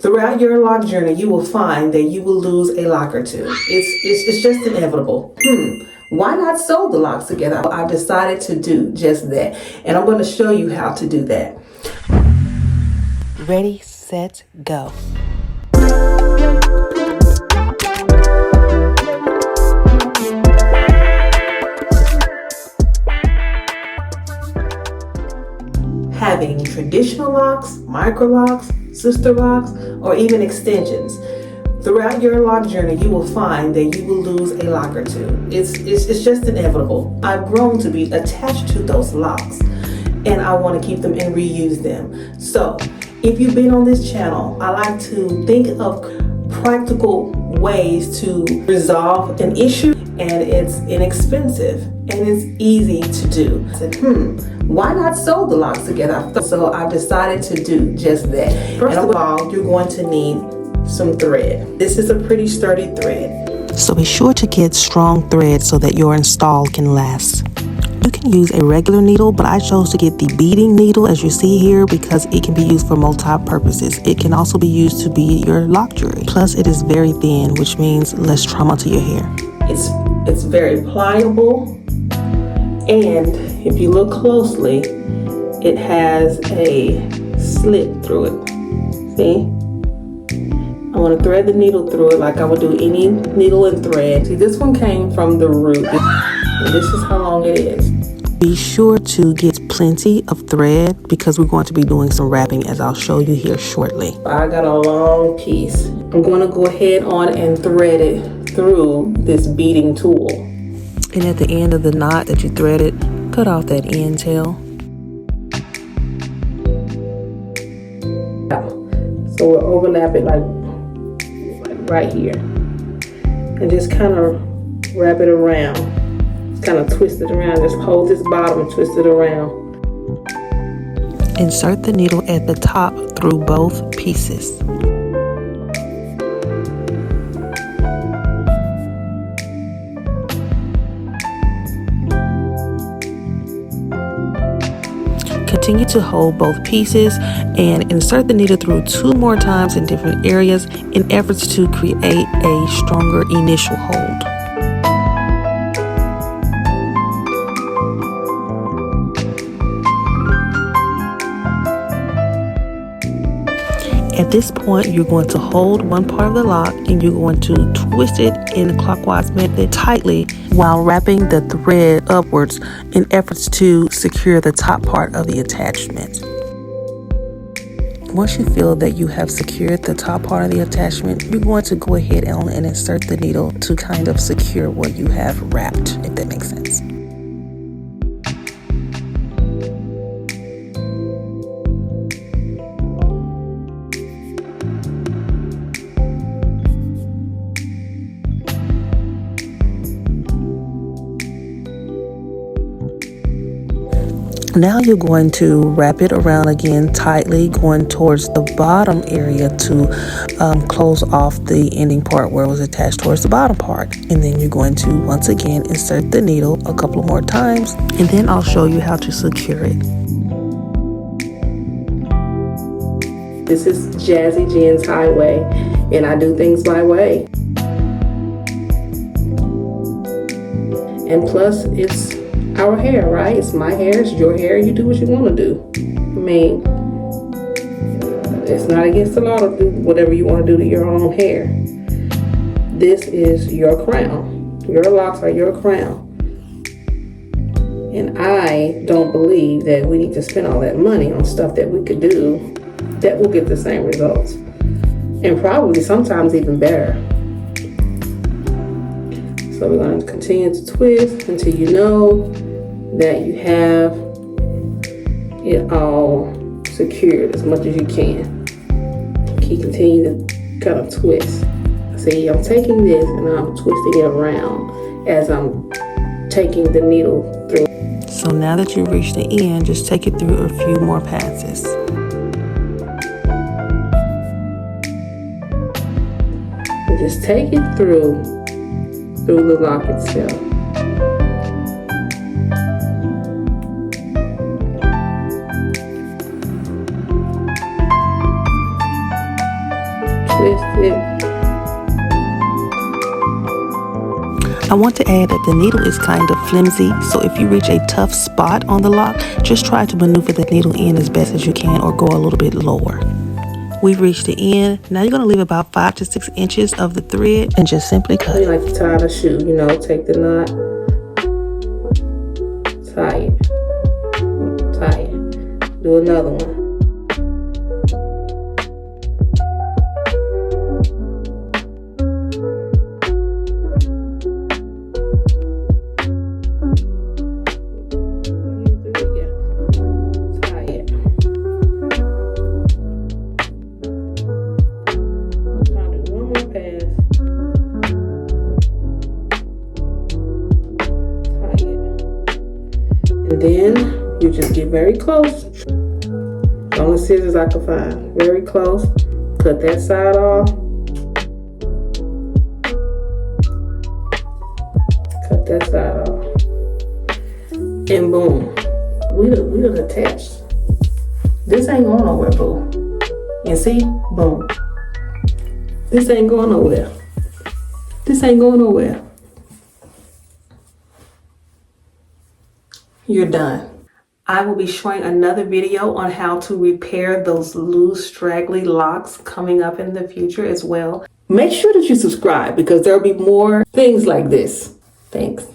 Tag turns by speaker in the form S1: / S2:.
S1: Throughout your lock journey, you will find that you will lose a lock or two. It's just inevitable. Why not sew the locks together? I've decided to do just that, and I'm going to show you how to do that.
S2: Ready, set, go.
S1: Having traditional locks, micro locks, sister locks, or even extensions. Throughout your lock journey, you will find that you will lose a lock or two. It's just inevitable. I've grown to be attached to those locks, and I want to keep them and reuse them. So, if you've been on this channel, I like to think of practical ways to resolve an issue, and it's inexpensive and it's easy to do. I said, why not sew the locks together? So I've decided to do just that. First of all, you're going to need some thread. This is a pretty sturdy thread.
S2: So be sure to get strong thread so that your install can last. You can use a regular needle, but I chose to get the beading needle as you see here because it can be used for multi-purposes. It can also be used to bead your lock jewelry. Plus it is very thin, which means less trauma to your hair.
S1: It's very pliable, and if you look closely, it has a slit through it. See? I want to thread the needle through it like I would do any needle and thread. See, this one came from the root, and this is how long it is.
S2: Be sure to get plenty of thread because we're going to be doing some wrapping, as I'll show you here shortly.
S1: I got a long piece. I'm going to go ahead on and thread it through this beading tool.
S2: And at the end of the knot that you threaded, cut off that end tail.
S1: So we'll overlap it like right here. And just kind of wrap it around. Just kind of twist it around. Just hold this bottom and twist it around.
S2: Insert the needle at the top through both pieces. Continue to hold both pieces and insert the needle through 2 more times in different areas in efforts to create a stronger initial hold. At this point, you're going to hold one part of the lock and you're going to twist it in a clockwise method tightly while wrapping the thread upwards in efforts to secure the top part of the attachment. Once you feel that you have secured the top part of the attachment, you're going to go ahead and insert the needle to kind of secure what you have wrapped, if that makes sense. Now you're going to wrap it around again tightly, going towards the bottom area to close off the ending part where it was attached towards the bottom part. And then you're going to once again insert the needle a couple more times, and then I'll show you how to secure it.
S1: This is JazzyJennshighway, and I do things my way. And plus, it's our hair, right? It's my hair, it's your hair. You do what you want to do. I mean, it's not against the law to do whatever you want to do to your own hair. This is your crown. Your locks are your crown. And I don't believe that we need to spend all that money on stuff that we could do that will get the same results. And probably sometimes even better. So we're going to continue to twist until you know that you have it all secured as much as you can. Continue to kind of twist. See, I'm taking this and I'm twisting it around as I'm taking the needle through.
S2: So now that you've reached the end, just take it through a few more passes.
S1: And just take it through the lock itself. twist it.
S2: I want to add that the needle is kind of flimsy, so if you reach a tough spot on the lock, just try to maneuver the needle in as best as you can or go a little bit lower. We've reached the end. Now you're going to leave about 5 to 6 inches of the thread and just simply cut.
S1: You like to tie the shoe, you know, take the knot, tie it, do another one. And then you just get very close. Only scissors I could find. Very close. Cut that side off. Cut that side off. And boom. We done attached. This ain't going nowhere, boo. And see? Boom. This ain't going nowhere. This ain't going nowhere. You're done. I will be showing another video on how to repair those loose, straggly locks coming up in the future as well. Make sure that you subscribe because there'll be more things like this. Thanks.